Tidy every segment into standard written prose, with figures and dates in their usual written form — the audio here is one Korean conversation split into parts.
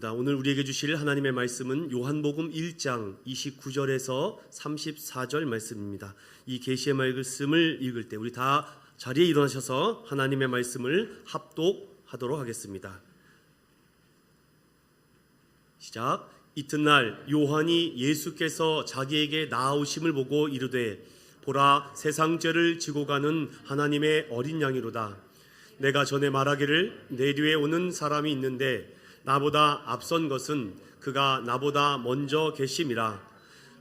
오늘 우리에게 주실 하나님의 말씀은 요한복음 1장 29절에서 34절 말씀입니다. 이 계시의 말씀을 읽을 때 우리 다 자리에 일어나셔서 하나님의 말씀을 합독하도록 하겠습니다. 시작. 이튿날 요한이 예수께서 자기에게 나아오심을 보고 이르되 보라, 세상 죄를 지고 가는 하나님의 어린 양이로다. 내가 전에 말하기를 내 뒤에 오는 사람이 있는데 나보다 앞선 것은 그가 나보다 먼저 계심이라.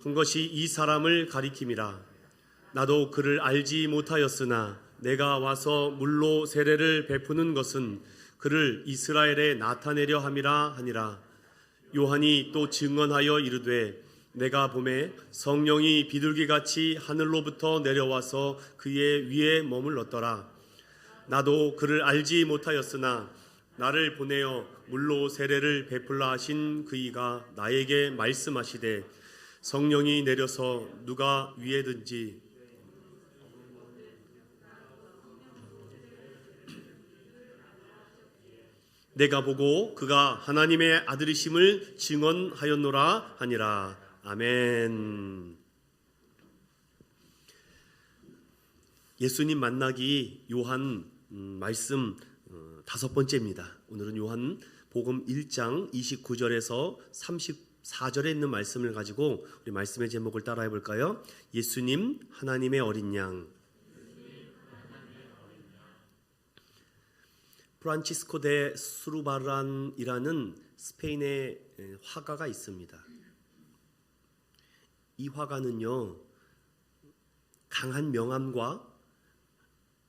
한 것이 이 사람을 가리킴이라. 나도 그를 알지 못하였으나 내가 와서 물로 세례를 베푸는 것은 그를 이스라엘에 나타내려 함이라 하니라. 요한이 또 증언하여 이르되 내가 보매 성령이 비둘기같이 하늘로부터 내려와서 그의 위에 머물렀더라. 나도 그를 알지 못하였으나 나를 보내어 물로 세례를 베풀라 하신 그이가 나에게 말씀하시되 성령이 내려서 누가 위에든지 내가 보고 그가 하나님의 아들이심을 증언하였노라 하니라. 아멘. 예수님 만나기 요한 말씀 5번째입니다. 오늘은 요한 복음 1장 29절에서 34절에 있는 말씀을 가지고 우리 말씀의 제목을 따라해 볼까요? 예수님 하나님의 어린 양. 프란치스코 데 수르바란이라는 스페인의 화가가 있습니다. 이 화가는요, 강한 명암과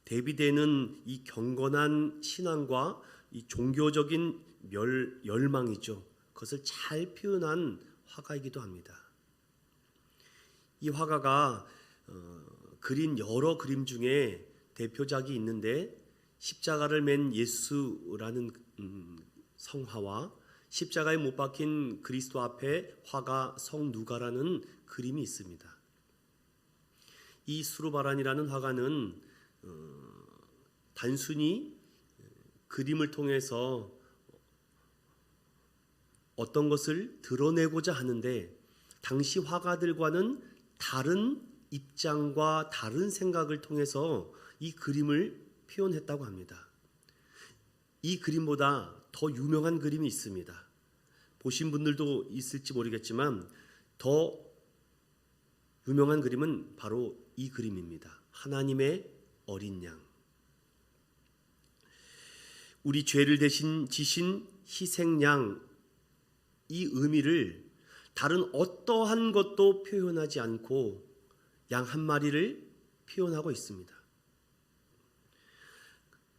대비되는 이 경건한 신앙과 이 종교적인 열망이죠. 그것을 잘 표현한 화가이기도 합니다. 이 화가가 그린 여러 그림 중에 대표작이 있는데 십자가를 맨 예수라는 성화와 십자가에 못 박힌 그리스도 앞에 화가 성누가라는 그림이 있습니다. 이 수르바란이라는 화가는 단순히 그림을 통해서 어떤 것을 드러내고자 하는데 당시 화가들과는 다른 입장과 다른 생각을 통해서 이 그림을 표현했다고 합니다. 이 그림보다 더 유명한 그림이 있습니다. 보신 분들도 있을지 모르겠지만 더 유명한 그림은 바로 이 그림입니다. 하나님의 어린 양. 우리 죄를 대신 지신 희생양, 이 의미를 다른 어떠한 것도 표현하지 않고 양 한 마리를 표현하고 있습니다.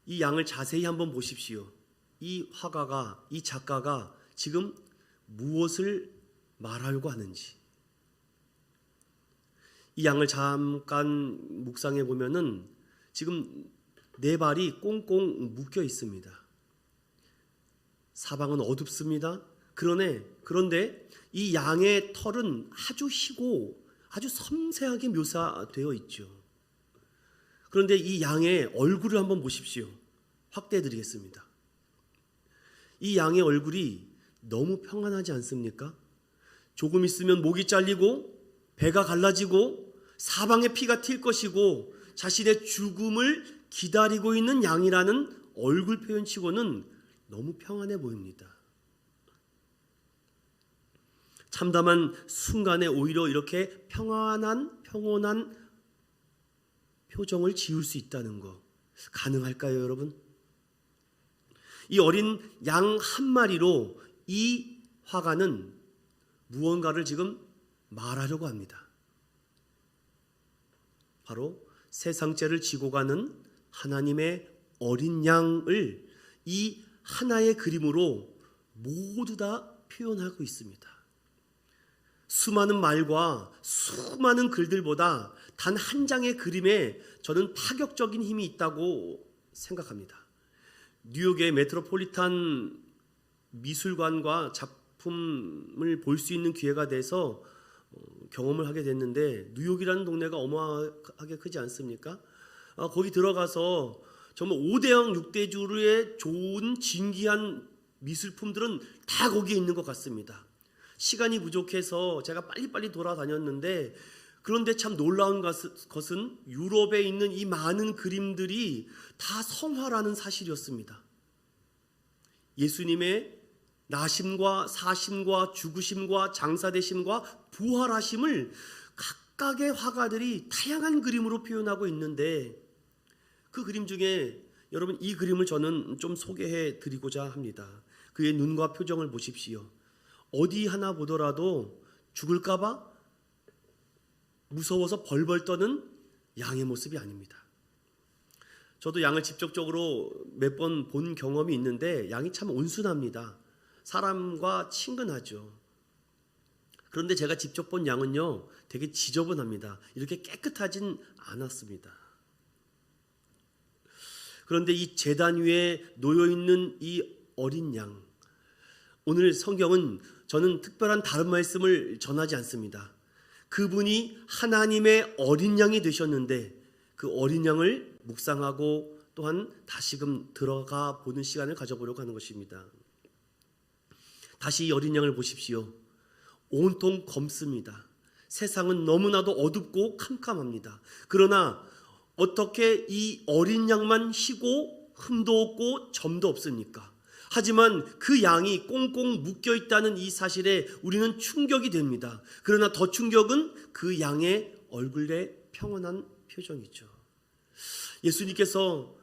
이 양을 자세히 한번 보십시오. 이 화가가, 이 작가가 지금 무엇을 말하려고 하는지. 이 양을 잠깐 묵상해 보면은 지금 네 발이 꽁꽁 묶여 있습니다. 사방은 어둡습니다. 그런데 이 양의 털은 아주 희고 아주 섬세하게 묘사되어 있죠. 그런데 이 양의 얼굴을 한번 보십시오. 확대해 드리겠습니다. 이 양의 얼굴이 너무 평안하지 않습니까? 조금 있으면 목이 잘리고 배가 갈라지고 사방에 피가 튈 것이고 자신의 죽음을 기다리고 있는 양이라는 얼굴 표현치고는 너무 평안해 보입니다. 참담한 순간에 오히려 이렇게 평온한 표정을 지을 수 있다는 거 가능할까요, 여러분? 이 어린 양 한 마리로 이 화가는 무언가를 지금 말하려고 합니다. 바로 세상 죄를 지고 가는 하나님의 어린 양을 이 하나의 그림으로 모두 다 표현하고 있습니다. 수많은 말과 수많은 글들보다 단 한 장의 그림에 저는 파격적인 힘이 있다고 생각합니다. 뉴욕의 메트로폴리탄 미술관과 작품을 볼 수 있는 기회가 돼서 경험을 하게 됐는데, 뉴욕이라는 동네가 어마어마하게 크지 않습니까? 거기 들어가서 정말 5대양 6대주의 좋은 진귀한 미술품들은 다 거기에 있는 것 같습니다. 시간이 부족해서 제가 빨리빨리 돌아다녔는데, 그런데 참 놀라운 것은 유럽에 있는 이 많은 그림들이 다 성화라는 사실이었습니다. 예수님의 나심과 사심과 죽으심과 장사되심과 부활하심을 각각의 화가들이 다양한 그림으로 표현하고 있는데, 그 그림 중에 여러분, 이 그림을 저는 좀 소개해 드리고자 합니다. 그의 눈과 표정을 보십시오. 어디 하나 보더라도 죽을까봐 무서워서 벌벌 떠는 양의 모습이 아닙니다. 저도 양을 직접적으로 몇 번 본 경험이 있는데 양이 참 온순합니다. 사람과 친근하죠. 그런데 제가 직접 본 양은요, 되게 지저분합니다. 이렇게 깨끗하진 않았습니다. 그런데 이 제단 위에 놓여있는 이 어린 양, 오늘 성경은 저는 특별한 다른 말씀을 전하지 않습니다. 그분이 하나님의 어린 양이 되셨는데 그 어린 양을 묵상하고 또한 다시금 들어가 보는 시간을 가져보려고 하는 것입니다. 다시 이 어린 양을 보십시오. 온통 검습니다. 세상은 너무나도 어둡고 캄캄합니다. 그러나 어떻게 이 어린 양만 희고 흠도 없고 점도 없습니까? 하지만 그 양이 꽁꽁 묶여 있다는 이 사실에 우리는 충격이 됩니다. 그러나 더 충격은 그 양의 얼굴에 평온한 표정이죠. 예수님께서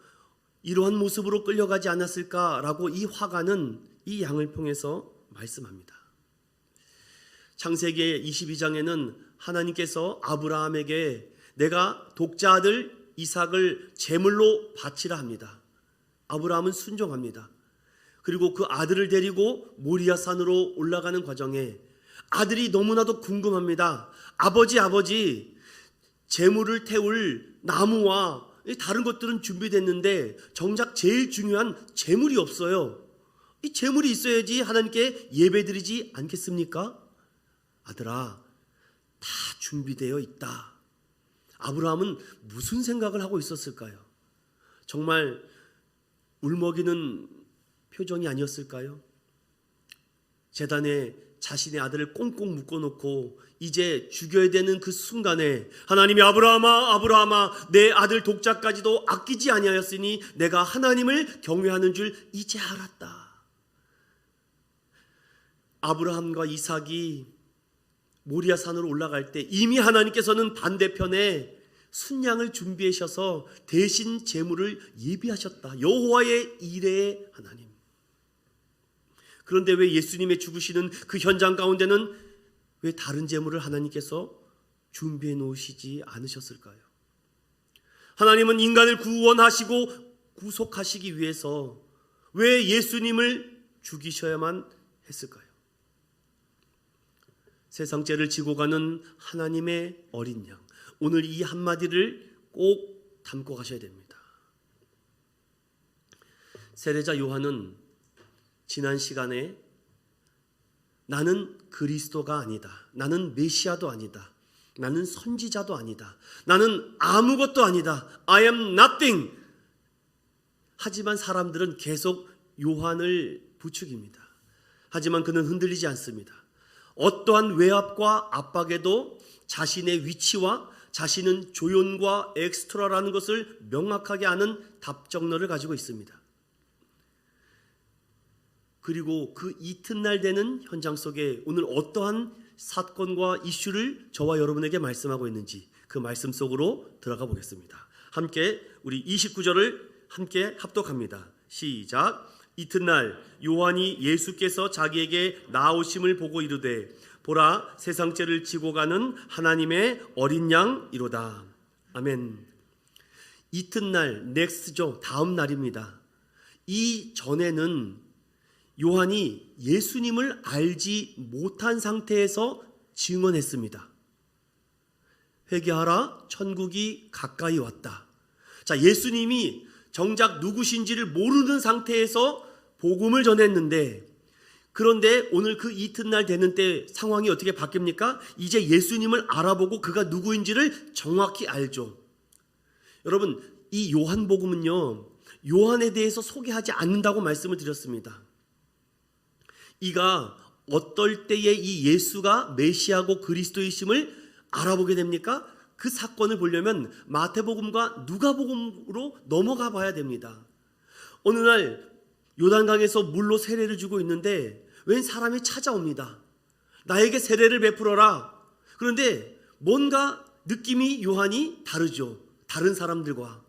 이러한 모습으로 끌려가지 않았을까라고 이 화가는 이 양을 통해서 말씀합니다. 창세기 22장에는 하나님께서 아브라함에게 내가 독자 아들 이삭을 제물로 바치라 합니다. 아브라함은 순종합니다. 그리고 그 아들을 데리고 모리아 산으로 올라가는 과정에 아들이 너무나도 궁금합니다. 아버지, 제물을 태울 나무와 다른 것들은 준비됐는데 정작 제일 중요한 제물이 없어요. 이 제물이 있어야지 하나님께 예배드리지 않겠습니까? 아들아, 다 준비되어 있다. 아브라함은 무슨 생각을 하고 있었을까요? 정말 울먹이는 표정이 아니었을까요? 제단에 자신의 아들을 꽁꽁 묶어놓고 이제 죽여야 되는 그 순간에 하나님이 아브라함아 내 아들 독자까지도 아끼지 아니하였으니 내가 하나님을 경외하는 줄 이제 알았다. 아브라함과 이삭이 모리아 산으로 올라갈 때 이미 하나님께서는 반대편에 순양을 준비하셔서 대신 제물을 예비하셨다. 여호와의 이레의 하나님. 그런데 왜 예수님의 죽으시는 그 현장 가운데는 왜 다른 제물을 하나님께서 준비해 놓으시지 않으셨을까요? 하나님은 인간을 구원하시고 구속하시기 위해서 왜 예수님을 죽이셔야만 했을까요? 세상 죄를 지고 가는 하나님의 어린 양. 오늘 이 한마디를 꼭 담고 가셔야 됩니다. 세례자 요한은 지난 시간에 나는 그리스도가 아니다. 나는 메시아도 아니다. 나는 선지자도 아니다. 나는 아무것도 아니다. I am nothing. 하지만 사람들은 계속 요한을 부추깁니다. 하지만 그는 흔들리지 않습니다. 어떠한 외압과 압박에도 자신의 위치와 자신은 조연과 엑스트라라는 것을 명확하게 아는 답정너를 가지고 있습니다. 그리고 그 이튿날 되는 현장 속에 오늘 어떠한 사건과 이슈를 저와 여러분에게 말씀하고 있는지 그 말씀 속으로 들어가 보겠습니다. 함께 우리 29절을 함께 합독합니다. 시작. 이튿날 요한이 예수께서 자기에게 나오심을 보고 이르되 보라 세상 죄를 지고 가는 하나님의 어린 양이로다. 아멘. 이튿날 넥스트죠. 다음 날입니다. 이 전에는 요한이 예수님을 알지 못한 상태에서 증언했습니다. 회개하라, 천국이 가까이 왔다. 자, 예수님이 정작 누구신지를 모르는 상태에서 복음을 전했는데, 그런데 오늘 그 이튿날 되는 때 상황이 어떻게 바뀝니까? 이제 예수님을 알아보고 그가 누구인지를 정확히 알죠. 여러분, 이 요한복음은요, 요한에 대해서 소개하지 않는다고 말씀을 드렸습니다. 이가 어떨 때에 이 예수가 메시아고 그리스도이심을 알아보게 됩니까? 그 사건을 보려면 마태복음과 누가복음으로 넘어가 봐야 됩니다. 어느 날 요단강에서 물로 세례를 주고 있는데 웬 사람이 찾아옵니다. 나에게 세례를 베풀어라. 그런데 뭔가 느낌이 요한이 다르죠. 다른 사람들과.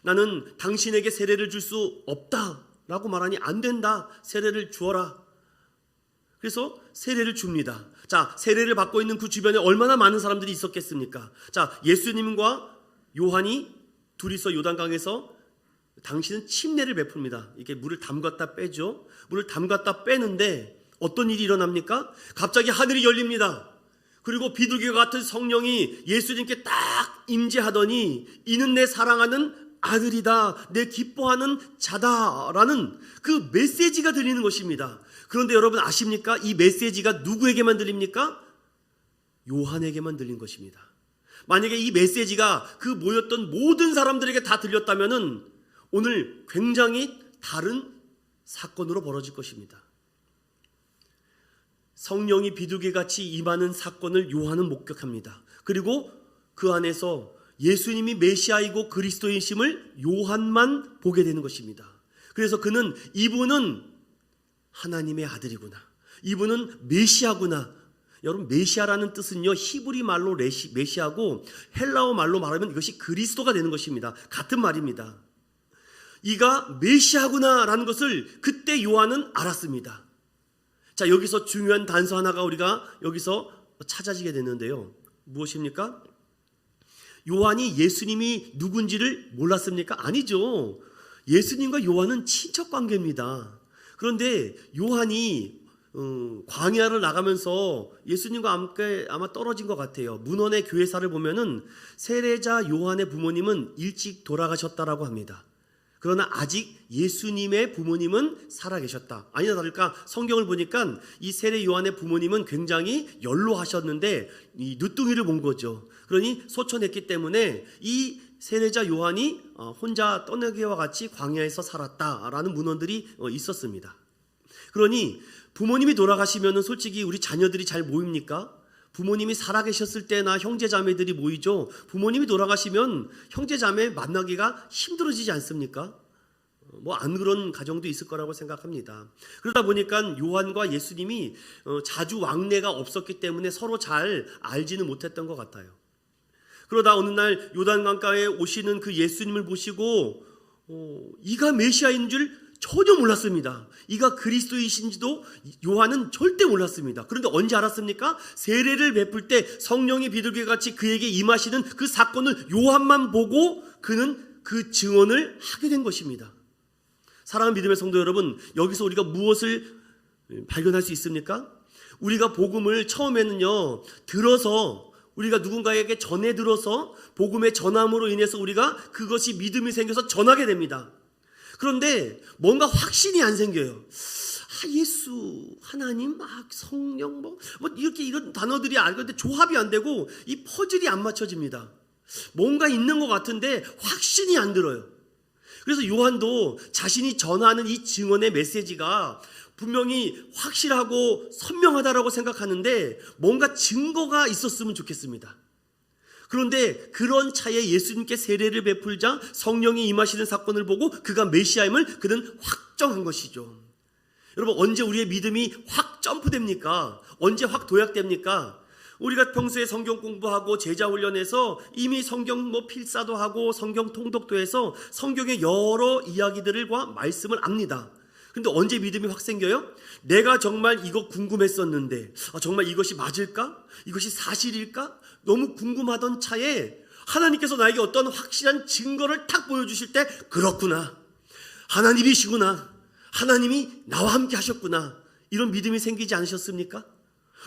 나는 당신에게 세례를 줄 수 없다 라고 말하니 안 된다. 세례를 주어라. 그래서 세례를 줍니다. 자, 세례를 받고 있는 그 주변에 얼마나 많은 사람들이 있었겠습니까? 자, 예수님과 요한이 둘이서 요단강에서 당신은 침례를 베풉니다. 이렇게 물을 담갔다 빼죠. 물을 담갔다 빼는데 어떤 일이 일어납니까? 갑자기 하늘이 열립니다. 그리고 비둘기와 같은 성령이 예수님께 딱 임재하더니 이는 내 사랑하는 아들이다, 내 기뻐하는 자다라는 그 메시지가 들리는 것입니다. 그런데 여러분 아십니까? 이 메시지가 누구에게만 들립니까? 요한에게만 들린 것입니다. 만약에 이 메시지가 그 모였던 모든 사람들에게 다 들렸다면은 오늘 굉장히 다른 사건으로 벌어질 것입니다. 성령이 비둘기같이 임하는 사건을 요한은 목격합니다. 그리고 그 안에서 예수님이 메시아이고 그리스도이심을 요한만 보게 되는 것입니다. 그래서 그는 이분은 하나님의 아들이구나. 이분은 메시아구나. 여러분 메시아라는 뜻은요 히브리 말로 메시아고 헬라어 말로 말하면 이것이 그리스도가 되는 것입니다. 같은 말입니다. 이가 메시아구나 라는 것을 그때 요한은 알았습니다. 자, 여기서 중요한 단서 하나가 우리가 여기서 찾아지게 되는데요. 무엇입니까? 요한이 예수님이 누군지를 몰랐습니까? 아니죠. 예수님과 요한은 친척 관계입니다. 그런데 요한이 광야를 나가면서 예수님과 함께 아마 떨어진 것 같아요. 문헌의 교회사를 보면은 세례자 요한의 부모님은 일찍 돌아가셨다라고 합니다. 그러나 아직 예수님의 부모님은 살아계셨다. 아니나 다를까 성경을 보니까 이 세례 요한의 부모님은 굉장히 연로하셨는데 이 늦둥이를 본 거죠. 그러니 소천했기 때문에 이 세례자 요한이 혼자 떠나기와 같이 광야에서 살았다라는 문헌들이 있었습니다. 그러니 부모님이 돌아가시면 솔직히 우리 자녀들이 잘 모입니까? 부모님이 살아계셨을 때나 형제자매들이 모이죠. 부모님이 돌아가시면 형제자매 만나기가 힘들어지지 않습니까? 뭐 안 그런 가정도 있을 거라고 생각합니다. 그러다 보니까 요한과 예수님이 자주 왕래가 없었기 때문에 서로 잘 알지는 못했던 것 같아요. 그러다 어느 날 요단강가에 오시는 그 예수님을 보시고 이가 메시아인 줄 전혀 몰랐습니다. 이가 그리스도이신지도 요한은 절대 몰랐습니다. 그런데 언제 알았습니까? 세례를 베풀 때 성령이 비둘기같이 그에게 임하시는 그 사건을 요한만 보고 그는 그 증언을 하게 된 것입니다. 사랑하는 믿음의 성도 여러분, 여기서 우리가 무엇을 발견할 수 있습니까? 우리가 복음을 처음에는요 들어서 우리가 누군가에게 전해 들어서 복음의 전함으로 인해서 우리가 그것이 믿음이 생겨서 전하게 됩니다. 그런데 뭔가 확신이 안 생겨요. 예수, 하나님, 성령 이렇게 이런 단어들이 알겠는데 조합이 안 되고 이 퍼즐이 안 맞춰집니다. 뭔가 있는 것 같은데 확신이 안 들어요. 그래서 요한도 자신이 전하는 이 증언의 메시지가 분명히 확실하고 선명하다라고 생각하는데 뭔가 증거가 있었으면 좋겠습니다. 그런데 그런 차에 예수님께 세례를 베풀자 성령이 임하시는 사건을 보고 그가 메시아임을 그는 확정한 것이죠. 여러분 언제 우리의 믿음이 확 점프됩니까? 언제 확 도약됩니까? 우리가 평소에 성경 공부하고 제자 훈련해서 이미 성경 필사도 하고 성경 통독도 해서 성경의 여러 이야기들과 말씀을 압니다. 근데 언제 믿음이 확 생겨요? 내가 정말 이거 궁금했었는데 정말 이것이 맞을까? 이것이 사실일까? 너무 궁금하던 차에 하나님께서 나에게 어떤 확실한 증거를 탁 보여주실 때 그렇구나, 하나님이시구나, 하나님이 나와 함께 하셨구나, 이런 믿음이 생기지 않으셨습니까?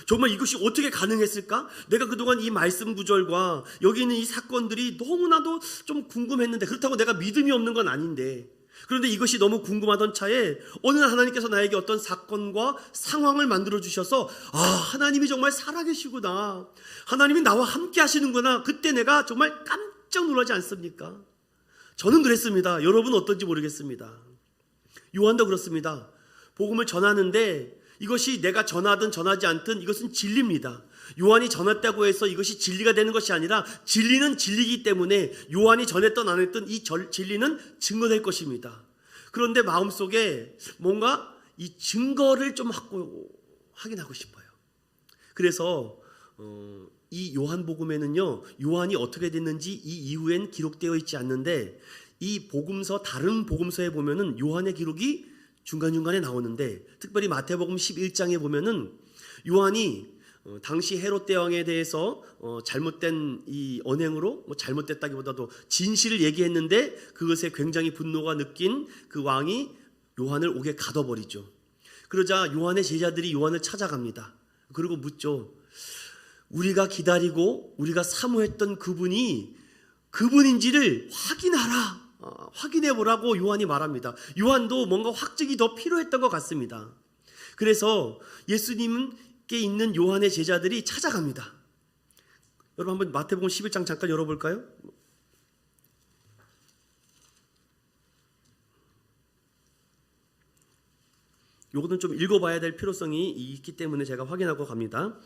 정말 이것이 어떻게 가능했을까? 내가 그동안 이 말씀 구절과 여기 있는 이 사건들이 너무나도 좀 궁금했는데 그렇다고 내가 믿음이 없는 건 아닌데 그런데 이것이 너무 궁금하던 차에 어느 날 하나님께서 나에게 어떤 사건과 상황을 만들어 주셔서 하나님이 정말 살아계시구나, 하나님이 나와 함께 하시는구나, 그때 내가 정말 깜짝 놀라지 않습니까? 저는 그랬습니다. 여러분 어떤지 모르겠습니다. 요한도 그렇습니다. 복음을 전하는데 이것이 내가 전하든 전하지 않든 이것은 진리입니다. 요한이 전했다고 해서 이것이 진리가 되는 것이 아니라 진리는 진리이기 때문에 요한이 전했든 안 했든 이 진리는 증거될 것입니다. 그런데 마음속에 뭔가 이 증거를 좀 확인하고 싶어요. 그래서 이 요한복음에는요, 요한이 어떻게 됐는지 이 이후엔 기록되어 있지 않는데, 이 복음서 다른 복음서에 보면은 요한의 기록이 중간중간에 나오는데, 특별히 마태복음 11장에 보면은 요한이 당시 헤롯 대왕에 대해서 잘못된 이 언행으로, 잘못됐다기보다도 진실을 얘기했는데 그것에 굉장히 분노가 느낀 그 왕이 요한을 옥에 가둬버리죠. 그러자 요한의 제자들이 요한을 찾아갑니다. 그리고 묻죠. 우리가 기다리고 우리가 사모했던 그분인지를 확인하라, 확인해보라고 요한이 말합니다. 요한도 뭔가 확증이 더 필요했던 것 같습니다. 그래서 예수님께 있는 요한의 제자들이 찾아갑니다. 여러분 한번 마태복음 11장 잠깐 열어볼까요? 요거는 좀 읽어봐야 될 필요성이 있기 때문에 제가 확인하고 갑니다.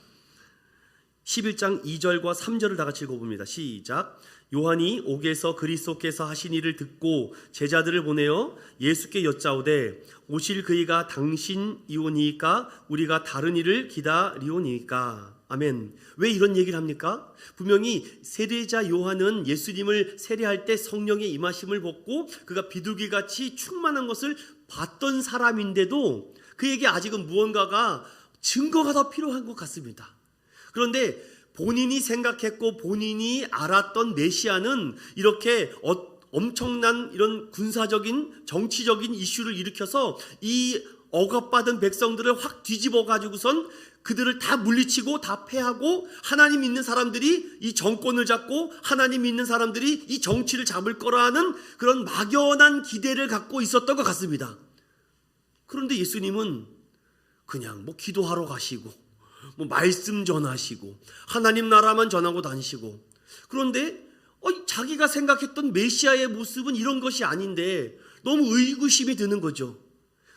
11장 2절과 3절을 다 같이 읽어봅니다. 시작. 요한이 옥에서 그리스도께서 하신 일을 듣고 제자들을 보내어 예수께 여짜오되 오실 그이가 당신이오니이까 우리가 다른 일을 기다리오니이까. 아멘. 왜 이런 얘기를 합니까? 분명히 세례자 요한은 예수님을 세례할 때 성령의 임하심을 받고 그가 비둘기같이 충만한 것을 봤던 사람인데도 그에게 아직은 무언가가 증거가 더 필요한 것 같습니다. 그런데 본인이 생각했고 본인이 알았던 메시아는 이렇게 엄청난 이런 군사적인 정치적인 이슈를 일으켜서 이 억압받은 백성들을 확 뒤집어 가지고선 그들을 다 물리치고 다 패하고 하나님 믿는 사람들이 이 정권을 잡고 하나님 믿는 사람들이 이 정치를 잡을 거라는 그런 막연한 기대를 갖고 있었던 것 같습니다. 그런데 예수님은 그냥 기도하러 가시고 말씀 전하시고 하나님 나라만 전하고 다니시고, 그런데 자기가 생각했던 메시아의 모습은 이런 것이 아닌데 너무 의구심이 드는 거죠.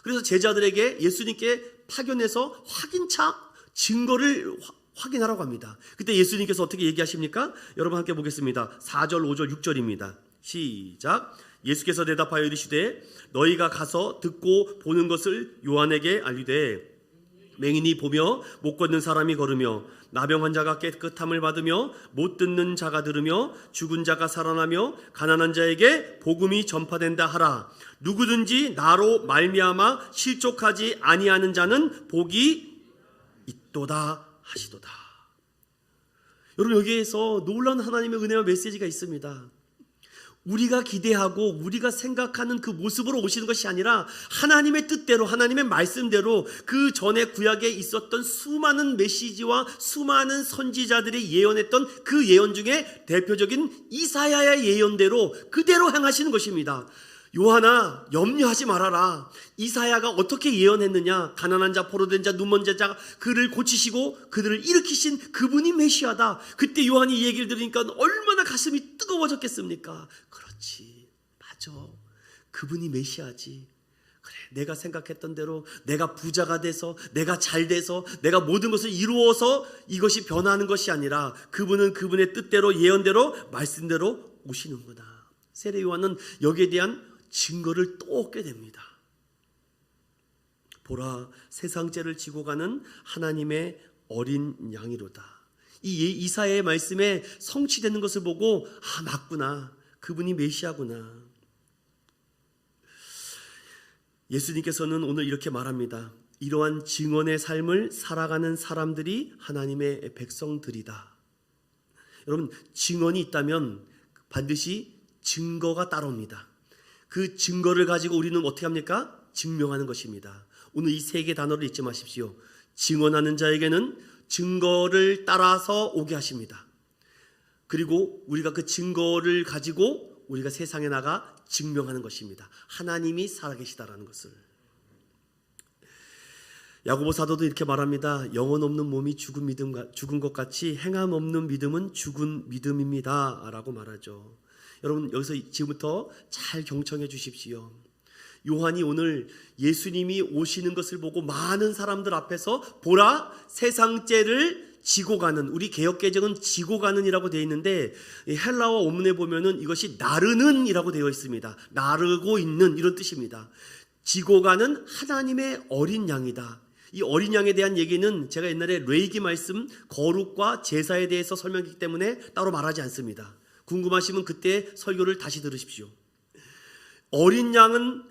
그래서 제자들에게 예수님께 파견해서 확인차 증거를 확인하라고 합니다. 그때 예수님께서 어떻게 얘기하십니까? 여러분 함께 보겠습니다. 4절 5절 6절입니다. 시작. 예수께서 대답하여 이르시되 너희가 가서 듣고 보는 것을 요한에게 알리되 맹인이 보며 못 걷는 사람이 걸으며 나병 환자가 깨끗함을 받으며 못 듣는 자가 들으며 죽은 자가 살아나며 가난한 자에게 복음이 전파된다 하라. 누구든지 나로 말미암아 실족하지 아니하는 자는 복이 있도다 하시도다. 여러분, 여기에서 놀라운 하나님의 은혜와 메시지가 있습니다. 우리가 기대하고 우리가 생각하는 그 모습으로 오시는 것이 아니라 하나님의 뜻대로, 하나님의 말씀대로 그 전에 구약에 있었던 수많은 메시지와 수많은 선지자들이 예언했던 그 예언 중에 대표적인 이사야의 예언대로 그대로 행하시는 것입니다. 요한아, 염려하지 말아라. 이사야가 어떻게 예언했느냐? 가난한 자, 포로된 자, 눈먼 자, 그를 고치시고 그들을 일으키신 그분이 메시아다. 그때 요한이 이 얘기를 들으니까 얼마나 가슴이 뜨거워졌겠습니까? 그렇지, 맞아, 그분이 메시아지. 그래, 내가 생각했던 대로 내가 부자가 돼서 내가 잘 돼서 내가 모든 것을 이루어서 이것이 변하는 것이 아니라 그분은 그분의 뜻대로 예언대로 말씀대로 오시는구나. 세례 요한은 여기에 대한 증거를 또 얻게 됩니다. 보라, 세상 죄를 지고 가는 하나님의 어린 양이로다. 이 이사야의 말씀에 성취되는 것을 보고 맞구나, 그분이 메시아구나. 예수님께서는 오늘 이렇게 말합니다. 이러한 증언의 삶을 살아가는 사람들이 하나님의 백성들이다. 여러분, 증언이 있다면 반드시 증거가 따라옵니다. 그 증거를 가지고 우리는 어떻게 합니까? 증명하는 것입니다. 오늘 이 세 개 단어를 잊지 마십시오. 증언하는 자에게는 증거를 따라서 오게 하십니다. 그리고 우리가 그 증거를 가지고 우리가 세상에 나가 증명하는 것입니다. 하나님이 살아계시다라는 것을. 야고보 사도도 이렇게 말합니다. 영혼 없는 몸이 죽은 것 같이 행함 없는 믿음은 죽은 믿음입니다 라고 말하죠. 여러분, 여기서 지금부터 잘 경청해 주십시오. 요한이 오늘 예수님이 오시는 것을 보고 많은 사람들 앞에서 보라 세상죄를 지고 가는, 우리 개역개정은 지고 가는이라고 되어 있는데 헬라어 원문에 보면은 이것이 나르는이라고 되어 있습니다. 나르고 있는 이런 뜻입니다. 지고 가는 하나님의 어린 양이다. 이 어린 양에 대한 얘기는 제가 옛날에 레이기 말씀 거룩과 제사에 대해서 설명했기 때문에 따로 말하지 않습니다. 궁금하시면 그때 설교를 다시 들으십시오. 어린 양은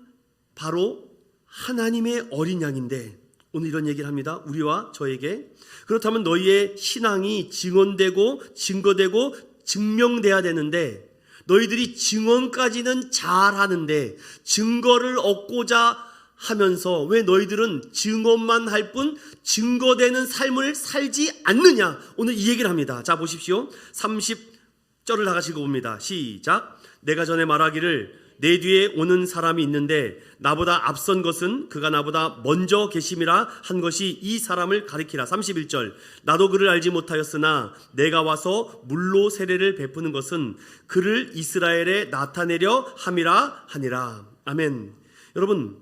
바로 하나님의 어린 양인데 오늘 이런 얘기를 합니다. 우리와 저에게. 그렇다면 너희의 신앙이 증언되고 증거되고 증명돼야 되는데 너희들이 증언까지는 잘하는데 증거를 얻고자 하면서 왜 너희들은 증언만 할 뿐 증거되는 삶을 살지 않느냐. 오늘 이 얘기를 합니다. 자 보십시오. 30절을 다 같이 읽어봅니다. 시작. 내가 전에 말하기를 내 뒤에 오는 사람이 있는데 나보다 앞선 것은 그가 나보다 먼저 계심이라 한 것이 이 사람을 가리키라. 31절. 나도 그를 알지 못하였으나 내가 와서 물로 세례를 베푸는 것은 그를 이스라엘에 나타내려 함이라 하니라. 아멘. 여러분,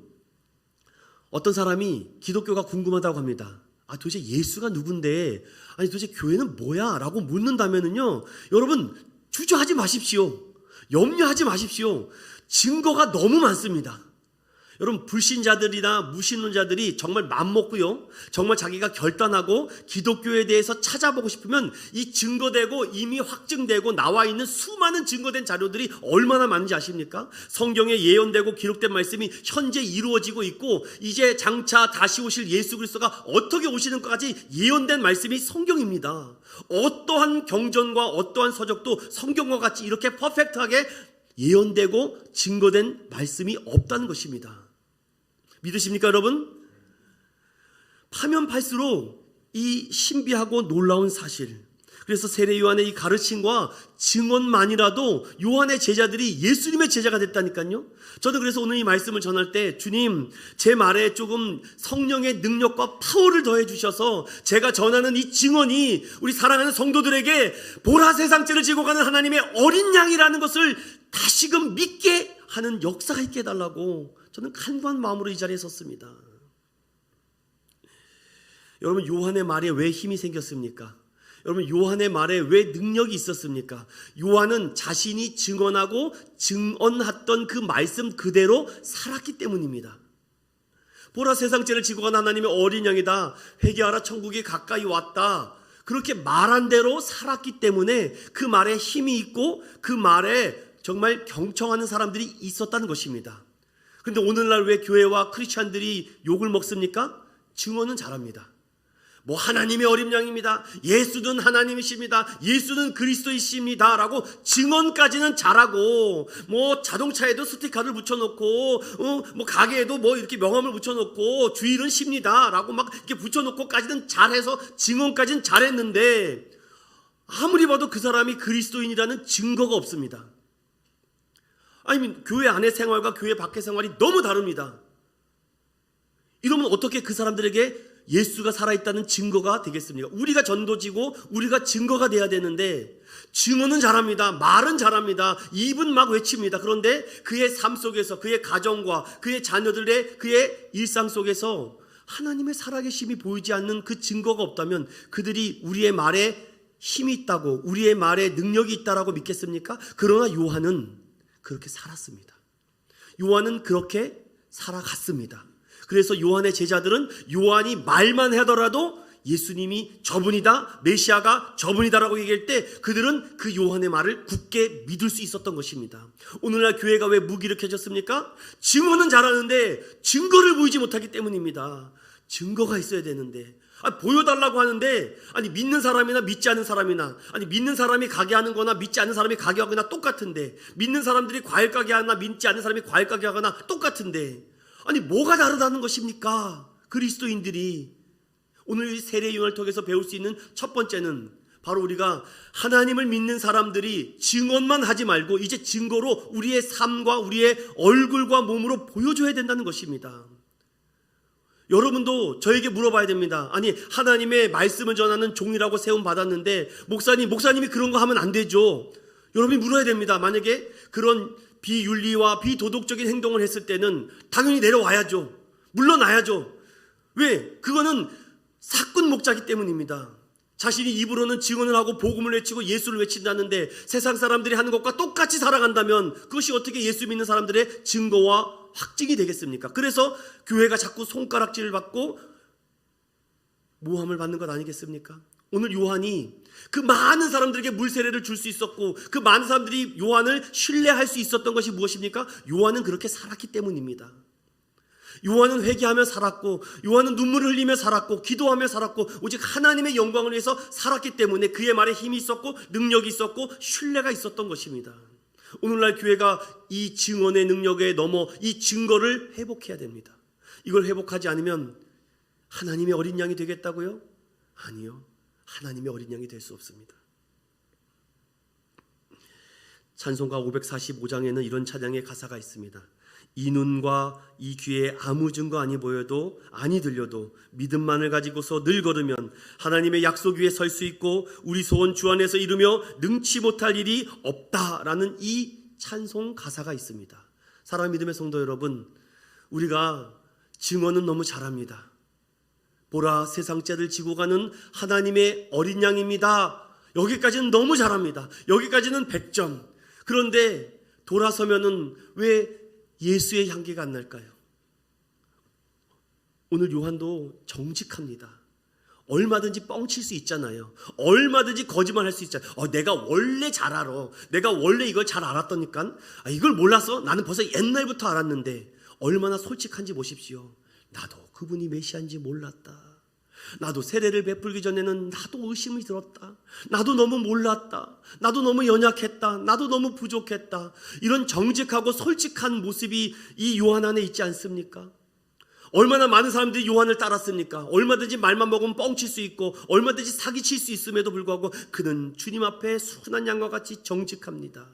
어떤 사람이 기독교가 궁금하다고 합니다. 도대체 예수가 누군데, 도대체 교회는 뭐야? 라고 묻는다면은요, 여러분 주저하지 마십시오. 염려하지 마십시오. 증거가 너무 많습니다. 여러분, 불신자들이나 무신론자들이 정말 맘먹고요, 정말 자기가 결단하고 기독교에 대해서 찾아보고 싶으면 이 증거되고 이미 확증되고 나와 있는 수많은 증거된 자료들이 얼마나 많은지 아십니까? 성경에 예언되고 기록된 말씀이 현재 이루어지고 있고 이제 장차 다시 오실 예수 그리스도가 어떻게 오시는 것까지 예언된 말씀이 성경입니다. 어떠한 경전과 어떠한 서적도 성경과 같이 이렇게 퍼펙트하게 예언되고 증거된 말씀이 없다는 것입니다. 믿으십니까 여러분? 파면 팔수록 이 신비하고 놀라운 사실, 그래서 세례 요한의 이 가르침과 증언만이라도 요한의 제자들이 예수님의 제자가 됐다니까요. 저도 그래서 오늘 이 말씀을 전할 때 주님 제 말에 조금 성령의 능력과 파워를 더해 주셔서 제가 전하는 이 증언이 우리 사랑하는 성도들에게 보라 세상죄를 지고 가는 하나님의 어린 양이라는 것을 다시금 믿게 하는 역사가 있게 해달라고 저는 간구한 마음으로 이 자리에 섰습니다. 여러분, 요한의 말에 왜 힘이 생겼습니까? 여러분, 요한의 말에 왜 능력이 있었습니까? 요한은 자신이 증언하고 증언했던 그 말씀 그대로 살았기 때문입니다. 보라 세상죄를 지고 간 하나님의 어린 양이다. 회개하라 천국이 가까이 왔다. 그렇게 말한 대로 살았기 때문에 그 말에 힘이 있고 그 말에 정말 경청하는 사람들이 있었다는 것입니다. 그런데 오늘날 왜 교회와 크리스찬들이 욕을 먹습니까? 증언은 잘합니다. 뭐 하나님의 어린 양입니다. 예수는 하나님이십니다. 예수는 그리스도이십니다. 라고 증언까지는 잘하고, 뭐 자동차에도 스티커를 붙여놓고, 뭐 가게에도 뭐 이렇게 명함을 붙여놓고, 주일은 쉽니다. 라고 막 이렇게 붙여놓고까지는 잘해서 증언까지는 잘했는데, 아무리 봐도 그 사람이 그리스도인이라는 증거가 없습니다. 아니면 교회 안의 생활과 교회 밖의 생활이 너무 다릅니다. 이러면 어떻게 그 사람들에게 예수가 살아있다는 증거가 되겠습니까? 우리가 전도지고 우리가 증거가 돼야 되는데 증언은 잘합니다. 말은 잘합니다. 입은 막 외칩니다. 그런데 그의 삶 속에서 그의 가정과 그의 자녀들의 그의 일상 속에서 하나님의 살아계심이 보이지 않는 그 증거가 없다면 그들이 우리의 말에 힘이 있다고, 우리의 말에 능력이 있다라고 믿겠습니까? 그러나 요한은 그렇게 살았습니다. 요한은 그렇게 살아갔습니다. 그래서 요한의 제자들은 요한이 말만 하더라도 예수님이 저분이다, 메시아가 저분이다라고 얘기할 때 그들은 그 요한의 말을 굳게 믿을 수 있었던 것입니다. 오늘날 교회가 왜 무기력해졌습니까? 증언은 잘하는데 증거를 보이지 못하기 때문입니다. 증거가 있어야 되는데 보여달라고 하는데 믿는 사람이나 믿지 않는 사람이나 믿는 사람이 가게 하는 거나 믿지 않는 사람이 가게 하거나 똑같은데, 믿는 사람들이 과일 가게 하거나 믿지 않는 사람이 과일 가게 하거나 똑같은데 뭐가 다르다는 것입니까? 그리스도인들이 오늘 이 세례 요한을 통해서 배울 수 있는 첫 번째는 바로 우리가 하나님을 믿는 사람들이 증언만 하지 말고 이제 증거로 우리의 삶과 우리의 얼굴과 몸으로 보여줘야 된다는 것입니다. 여러분도 저에게 물어봐야 됩니다. 하나님의 말씀을 전하는 종이라고 세움 받았는데 목사님이 그런 거 하면 안 되죠. 여러분이 물어야 됩니다. 만약에 그런 비윤리와 비도덕적인 행동을 했을 때는 당연히 내려와야죠. 물러나야죠. 왜? 그거는 사꾼 목자기 때문입니다. 자신이 입으로는 증언을 하고 복음을 외치고 예수를 외친다는데 세상 사람들이 하는 것과 똑같이 살아간다면 그것이 어떻게 예수 믿는 사람들의 증거와 확증이 되겠습니까? 그래서 교회가 자꾸 손가락질을 받고 모함을 받는 것 아니겠습니까? 오늘 요한이 그 많은 사람들에게 물세례를 줄 수 있었고 그 많은 사람들이 요한을 신뢰할 수 있었던 것이 무엇입니까? 요한은 그렇게 살았기 때문입니다. 요한은 회개하며 살았고, 요한은 눈물을 흘리며 살았고, 기도하며 살았고, 오직 하나님의 영광을 위해서 살았기 때문에 그의 말에 힘이 있었고 능력이 있었고 신뢰가 있었던 것입니다. 오늘날 교회가 이 증언의 능력에 넘어 이 증거를 회복해야 됩니다. 이걸 회복하지 않으면 하나님의 어린 양이 되겠다고요? 아니요. 하나님의 어린 양이 될 수 없습니다. 찬송가 545장에는 이런 찬양의 가사가 있습니다. 이 눈과 이 귀에 아무 증거 아니 보여도 아니 들려도 믿음만을 가지고서 늘 걸으면 하나님의 약속 위에 설 수 있고 우리 소원 주 안에서 이루며 능치 못할 일이 없다라는 이 찬송 가사가 있습니다. 사랑하는 믿음의 성도 여러분, 우리가 증언은 너무 잘합니다. 보라 세상 죄를 지고 가는 하나님의 어린 양입니다. 여기까지는 너무 잘합니다. 여기까지는 100점. 그런데 돌아서면은 왜 예수의 향기가 안 날까요? 오늘 요한도 정직합니다. 얼마든지 뻥칠 수 있잖아요. 얼마든지 거짓말할 수 있잖아요. 내가 원래 잘 알아. 내가 원래 이걸 잘 알았더니까. 이걸 몰랐어? 나는 벌써 옛날부터 알았는데. 얼마나 솔직한지 보십시오. 나도 그분이 메시아인지 몰랐다. 나도 세례를 베풀기 전에는 나도 의심이 들었다. 나도 너무 몰랐다. 나도 너무 연약했다. 나도 너무 부족했다. 이런 정직하고 솔직한 모습이 이 요한 안에 있지 않습니까? 얼마나 많은 사람들이 요한을 따랐습니까? 얼마든지 말만 먹으면 뻥칠 수 있고 얼마든지 사기칠 수 있음에도 불구하고 그는 주님 앞에 순한 양과 같이 정직합니다.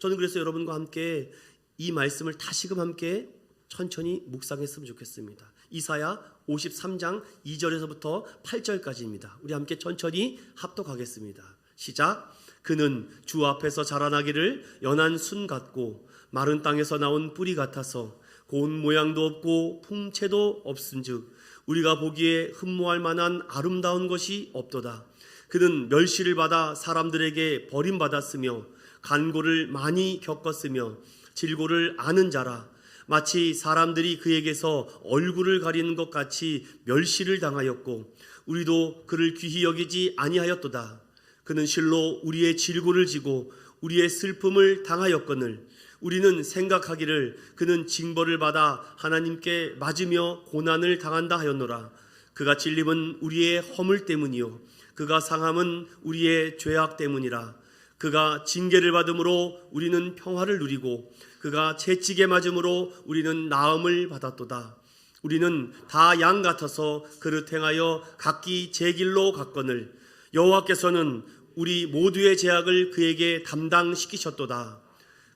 저는 그래서 여러분과 함께 이 말씀을 다시금 함께 천천히 묵상했으면 좋겠습니다. 이사야 53장 2절에서부터 8절까지입니다. 우리 함께 천천히 합독하겠습니다. 시작. 그는 주 앞에서 자라나기를 연한 순 같고 마른 땅에서 나온 뿌리 같아서 고운 모양도 없고 풍채도 없은즉 우리가 보기에 흠모할 만한 아름다운 것이 없도다. 그는 멸시를 받아 사람들에게 버림받았으며 간고를 많이 겪었으며 질고를 아는 자라. 마치 사람들이 그에게서 얼굴을 가리는 것 같이 멸시를 당하였고 우리도 그를 귀히 여기지 아니하였도다. 그는 실로 우리의 질고를 지고 우리의 슬픔을 당하였거늘 우리는 생각하기를 그는 징벌을 받아 하나님께 맞으며 고난을 당한다 하였노라. 그가 찔림은 우리의 허물 때문이요 그가 상함은 우리의 죄악 때문이라. 그가 징계를 받음으로 우리는 평화를 누리고 그가 채찍에 맞음으로 우리는 나음을 받았도다. 우리는 다 양 같아서 그를 행하여 각기 제 길로 갔거늘 여호와께서는 우리 모두의 죄악을 그에게 담당시키셨도다.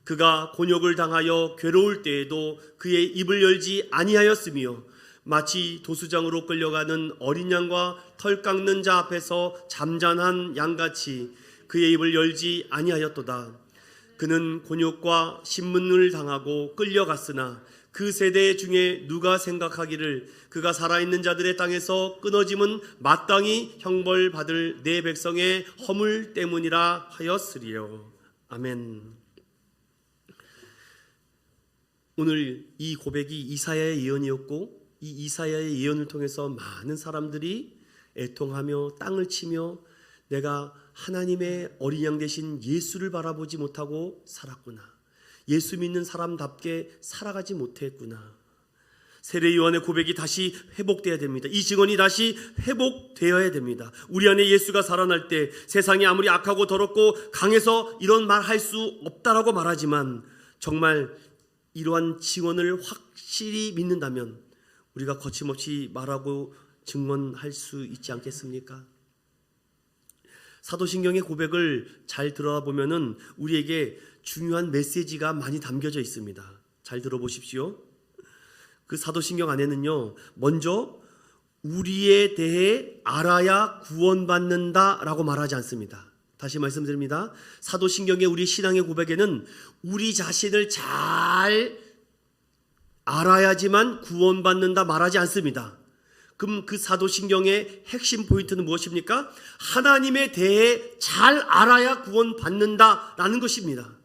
그가 곤욕을 당하여 괴로울 때에도 그의 입을 열지 아니하였으며 마치 도수장으로 끌려가는 어린 양과 털 깎는 자 앞에서 잠잠한 양같이 그의 입을 열지 아니하였도다. 그는 곤욕과 신문을 당하고 끌려갔으나 그 세대 중에 누가 생각하기를 그가 살아있는 자들의 땅에서 끊어짐은 마땅히 형벌받을 내 백성의 허물 때문이라 하였으리요. 아멘. 오늘 이 고백이 이사야의 예언이었고 이 이사야의 예언을 통해서 많은 사람들이 애통하며 땅을 치며 내가 하나님의 어린 양 되신 예수를 바라보지 못하고 살았구나. 예수 믿는 사람답게 살아가지 못했구나. 세례 요한의 고백이 다시 회복되어야 됩니다. 이 증언이 다시 회복되어야 됩니다. 우리 안에 예수가 살아날 때 세상이 아무리 악하고 더럽고 강해서 이런 말 할 수 없다라고 말하지만 정말 이러한 증언을 확실히 믿는다면 우리가 거침없이 말하고 증언할 수 있지 않겠습니까? 사도신경의 고백을 잘 들어보면은 우리에게 중요한 메시지가 많이 담겨져 있습니다. 잘 들어보십시오. 그 사도신경 안에는요, 먼저 우리에 대해 알아야 구원받는다라고 말하지 않습니다. 다시 말씀드립니다. 사도신경의 우리 신앙의 고백에는 우리 자신을 잘 알아야지만 구원받는다 말하지 않습니다. 그럼 그 사도신경의 핵심 포인트는 무엇입니까? 하나님에 대해 잘 알아야 구원받는다라는 것입니다.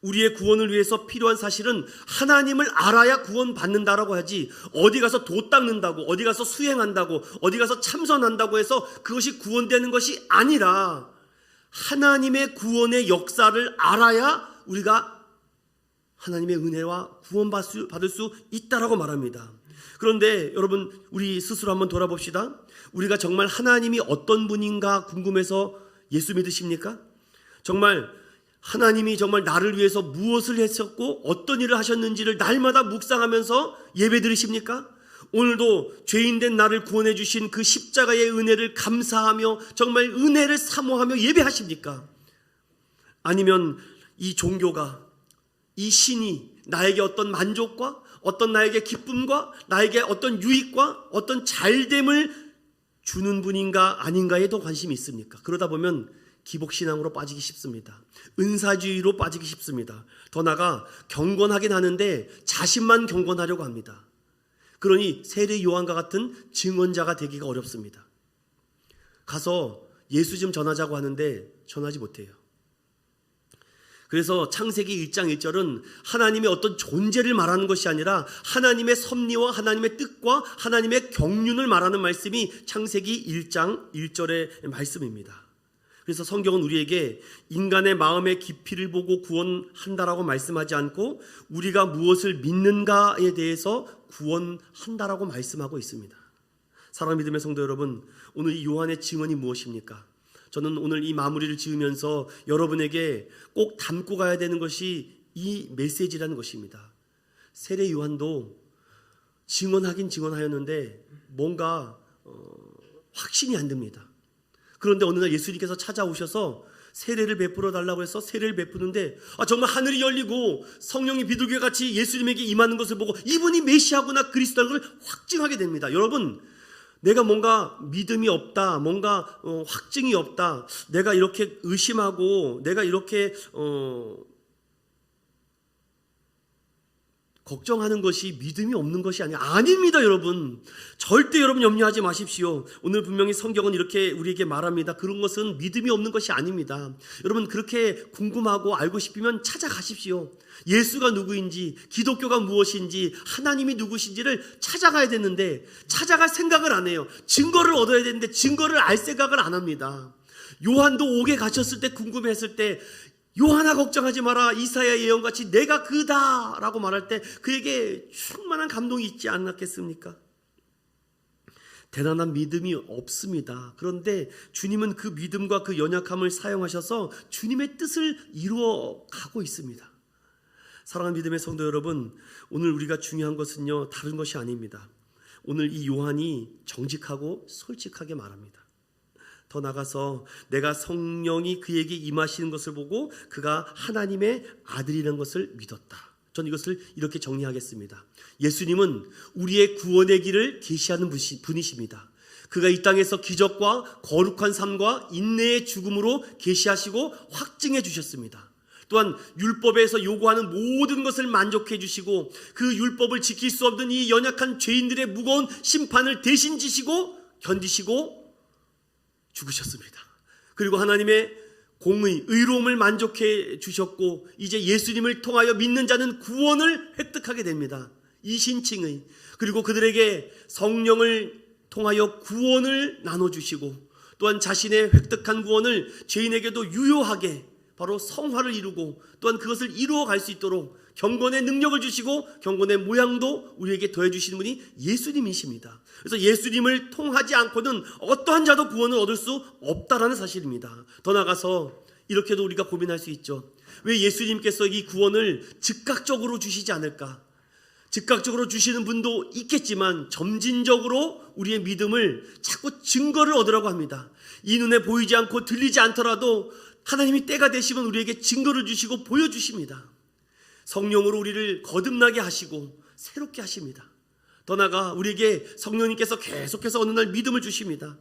우리의 구원을 위해서 필요한 사실은 하나님을 알아야 구원받는다라고 하지, 어디 가서 도 닦는다고, 어디 가서 수행한다고, 어디 가서 참선한다고 해서 그것이 구원되는 것이 아니라 하나님의 구원의 역사를 알아야 우리가 하나님의 은혜와 구원받을 수 있다라고 말합니다. 그런데 여러분, 우리 스스로 한번 돌아봅시다. 우리가 정말 하나님이 어떤 분인가 궁금해서 예수 믿으십니까? 정말 하나님이 정말 나를 위해서 무엇을 했었고 어떤 일을 하셨는지를 날마다 묵상하면서 예배 드리십니까? 오늘도 죄인된 나를 구원해 주신 그 십자가의 은혜를 감사하며 정말 은혜를 사모하며 예배하십니까? 아니면 이 종교가, 이 신이 나에게 어떤 만족과 어떤 나에게 기쁨과 나에게 어떤 유익과 어떤 잘됨을 주는 분인가 아닌가에 더 관심이 있습니까? 그러다 보면 기복신앙으로 빠지기 쉽습니다. 은사주의로 빠지기 쉽습니다. 더 나아가 경건하긴 하는데 자신만 경건하려고 합니다. 그러니 세례 요한과 같은 증언자가 되기가 어렵습니다. 가서 예수 좀 전하자고 하는데 전하지 못해요. 그래서 창세기 1장 1절은 하나님의 어떤 존재를 말하는 것이 아니라 하나님의 섭리와 하나님의 뜻과 하나님의 경륜을 말하는 말씀이 창세기 1장 1절의 말씀입니다. 그래서 성경은 우리에게 인간의 마음의 깊이를 보고 구원한다라고 말씀하지 않고 우리가 무엇을 믿는가에 대해서 구원한다라고 말씀하고 있습니다. 사랑하는 믿음의 성도 여러분, 오늘 이 요한의 증언이 무엇입니까? 저는 오늘 이 마무리를 지으면서 여러분에게 꼭 담고 가야 되는 것이 이 메시지라는 것입니다. 세례 요한도 증언하긴 증언하였는데 뭔가 확신이 안 듭니다. 그런데 어느 날 예수님께서 찾아오셔서 세례를 베풀어 달라고 해서 세례를 베푸는데 정말 하늘이 열리고 성령이 비둘기같이 예수님에게 임하는 것을 보고 이분이 메시아구나, 그리스도라는 걸 확증하게 됩니다. 여러분, 내가 뭔가 믿음이 없다, 뭔가 확증이 없다, 내가 이렇게 의심하고 내가 이렇게 걱정하는 것이 믿음이 없는 것이 아닙니다. 여러분, 절대 여러분 염려하지 마십시오. 오늘 분명히 성경은 이렇게 우리에게 말합니다. 그런 것은 믿음이 없는 것이 아닙니다. 여러분, 그렇게 궁금하고 알고 싶으면 찾아가십시오. 예수가 누구인지, 기독교가 무엇인지, 하나님이 누구신지를 찾아가야 되는데 찾아갈 생각을 안 해요. 증거를 얻어야 되는데 증거를 알 생각을 안 합니다. 요한도 옥에 갇혔을 때 궁금했을 때 요한아 걱정하지 마라, 이사야 예언같이 내가 그다 라고 말할 때 그에게 충만한 감동이 있지 않았겠습니까? 대단한 믿음이 없습니다. 그런데 주님은 그 믿음과 그 연약함을 사용하셔서 주님의 뜻을 이루어 가고 있습니다. 사랑하는 믿음의 성도 여러분, 오늘 우리가 중요한 것은요, 다른 것이 아닙니다. 오늘 이 요한이 정직하고 솔직하게 말합니다. 더 나가서 내가 성령이 그에게 임하시는 것을 보고 그가 하나님의 아들이라는 것을 믿었다. 전 이것을 이렇게 정리하겠습니다. 예수님은 우리의 구원의 길을 계시하는 분이십니다. 그가 이 땅에서 기적과 거룩한 삶과 인내의 죽음으로 계시하시고 확증해 주셨습니다. 또한 율법에서 요구하는 모든 것을 만족해 주시고 그 율법을 지킬 수 없는 이 연약한 죄인들의 무거운 심판을 대신 지시고 견디시고 죽으셨습니다. 그리고 하나님의 공의, 의로움을 만족해 주셨고 이제 예수님을 통하여 믿는 자는 구원을 획득하게 됩니다. 이 신칭의, 그리고 그들에게 성령을 통하여 구원을 나눠주시고 또한 자신의 획득한 구원을 죄인에게도 유효하게 바로 성화를 이루고 또한 그것을 이루어 갈 수 있도록 경건의 능력을 주시고 경건의 모양도 우리에게 더해 주시는 분이 예수님이십니다. 그래서 예수님을 통하지 않고는 어떠한 자도 구원을 얻을 수 없다라는 사실입니다. 더 나아가서 이렇게도 우리가 고민할 수 있죠. 왜 예수님께서 이 구원을 즉각적으로 주시지 않을까? 즉각적으로 주시는 분도 있겠지만 점진적으로 우리의 믿음을 자꾸 증거를 얻으라고 합니다. 이 눈에 보이지 않고 들리지 않더라도 하나님이 때가 되시면 우리에게 증거를 주시고 보여주십니다. 성령으로 우리를 거듭나게 하시고 새롭게 하십니다. 더 나아가 우리에게 성령님께서 계속해서 어느 날 믿음을 주십니다.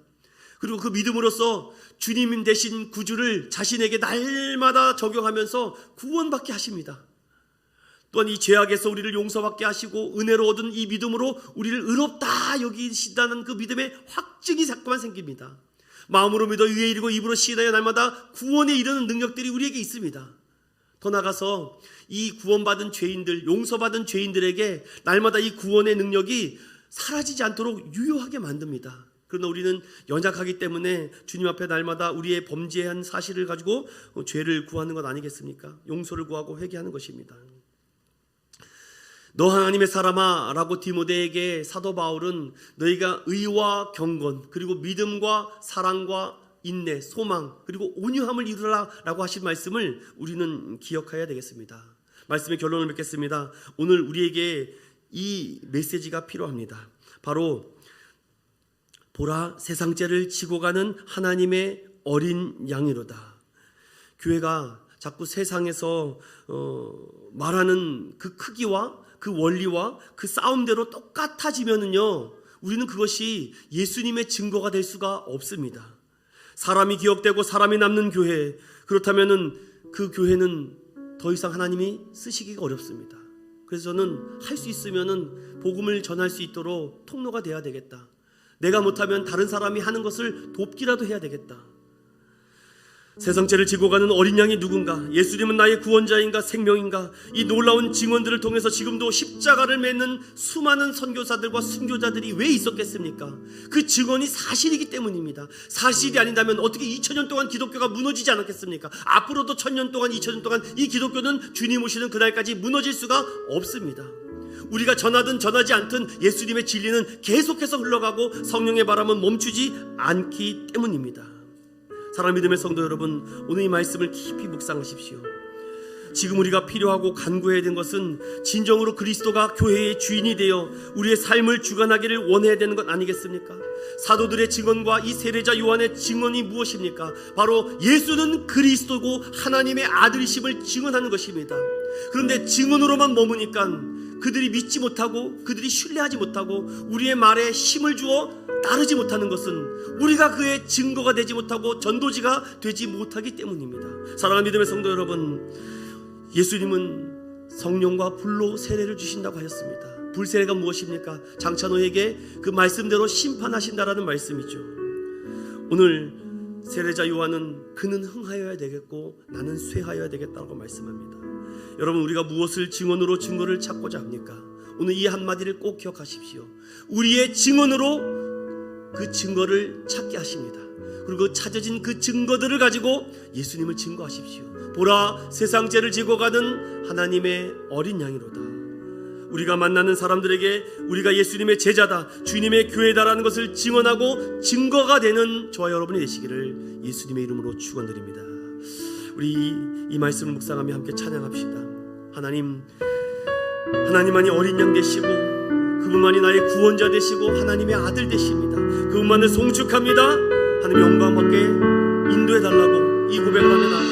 그리고 그 믿음으로써 주님 대신 구주를 자신에게 날마다 적용하면서 구원받게 하십니다. 또한 이 죄악에서 우리를 용서받게 하시고 은혜로 얻은 이 믿음으로 우리를 의롭다 여기신다는 그 믿음의 확증이 자꾸만 생깁니다. 마음으로 믿어 의에 이르고 입으로 시인하여 날마다 구원에 이르는 능력들이 우리에게 있습니다. 더 나아가서 이 구원받은 죄인들, 용서받은 죄인들에게 날마다 이 구원의 능력이 사라지지 않도록 유효하게 만듭니다. 그러나 우리는 연약하기 때문에 주님 앞에 날마다 우리의 범죄한 사실을 가지고 죄를 구하는 것 아니겠습니까? 용서를 구하고 회개하는 것입니다. 너 하나님의 사람아 라고 디모데에게 사도 바울은 너희가 의와 경건 그리고 믿음과 사랑과 인내, 소망 그리고 온유함을 이루라 라고 하신 말씀을 우리는 기억해야 되겠습니다. 말씀의 결론을 맺겠습니다. 오늘 우리에게 이 메시지가 필요합니다. 바로 보라 세상 죄를 지고 가는 하나님의 어린 양이로다. 교회가 자꾸 세상에서 말하는 그 크기와 그 원리와 그 싸움대로 똑같아지면은요, 우리는 그것이 예수님의 증거가 될 수가 없습니다. 사람이 기억되고 사람이 남는 교회, 그렇다면은 그 교회는 더 이상 하나님이 쓰시기가 어렵습니다. 그래서 저는 할 수 있으면은 복음을 전할 수 있도록 통로가 돼야 되겠다. 내가 못하면 다른 사람이 하는 것을 돕기라도 해야 되겠다. 세상죄를 지고 가는 어린 양이 누군가? 예수님은 나의 구원자인가 생명인가? 이 놀라운 증언들을 통해서 지금도 십자가를 맺는 수많은 선교사들과 순교자들이 왜 있었겠습니까? 그 증언이 사실이기 때문입니다. 사실이 아닌다면 어떻게 2000년 동안 기독교가 무너지지 않았겠습니까? 앞으로도 1000년 동안 2000년 동안 이 기독교는 주님 오시는 그날까지 무너질 수가 없습니다. 우리가 전하든 전하지 않든 예수님의 진리는 계속해서 흘러가고 성령의 바람은 멈추지 않기 때문입니다. 사랑하는 믿음의 성도 여러분, 오늘 이 말씀을 깊이 묵상하십시오. 지금 우리가 필요하고 간구해야 되는 것은 진정으로 그리스도가 교회의 주인이 되어 우리의 삶을 주관하기를 원해야 되는 것 아니겠습니까? 사도들의 증언과 이 세례자 요한의 증언이 무엇입니까? 바로 예수는 그리스도고 하나님의 아들이심을 증언하는 것입니다. 그런데 증언으로만 머무니까 그들이 믿지 못하고 그들이 신뢰하지 못하고 우리의 말에 힘을 주어 따르지 못하는 것은 우리가 그의 증거가 되지 못하고 전도지가 되지 못하기 때문입니다. 사랑하는 믿음의 성도 여러분, 예수님은 성령과 불로 세례를 주신다고 하였습니다. 불세례가 무엇입니까? 장차 너에게 그 말씀대로 심판하신다라는 말씀이죠. 오늘 세례자 요한은 그는 흥하여야 되겠고 나는 쇠하여야 되겠다고 말씀합니다. 여러분, 우리가 무엇을 증언으로 증거를 찾고자 합니까? 오늘 이 한마디를 꼭 기억하십시오. 우리의 증언으로 그 증거를 찾게 하십니다. 그리고 찾아진 그 증거들을 가지고 예수님을 증거하십시오. 보라 세상 죄를 지고 가는 하나님의 어린 양이로다. 우리가 만나는 사람들에게 우리가 예수님의 제자다, 주님의 교회다라는 것을 증언하고 증거가 되는 저와 여러분이 되시기를 예수님의 이름으로 축원드립니다. 우리 이 말씀을 묵상하며 함께 찬양합시다. 하나님만이 어린 양 되시고 그분만이 나의 구원자 되시고 하나님의 아들 되십니다. 그분만을 송축합니다. 하나님 영광 받게 인도해달라고 이 고백을 하며 나아갑니다.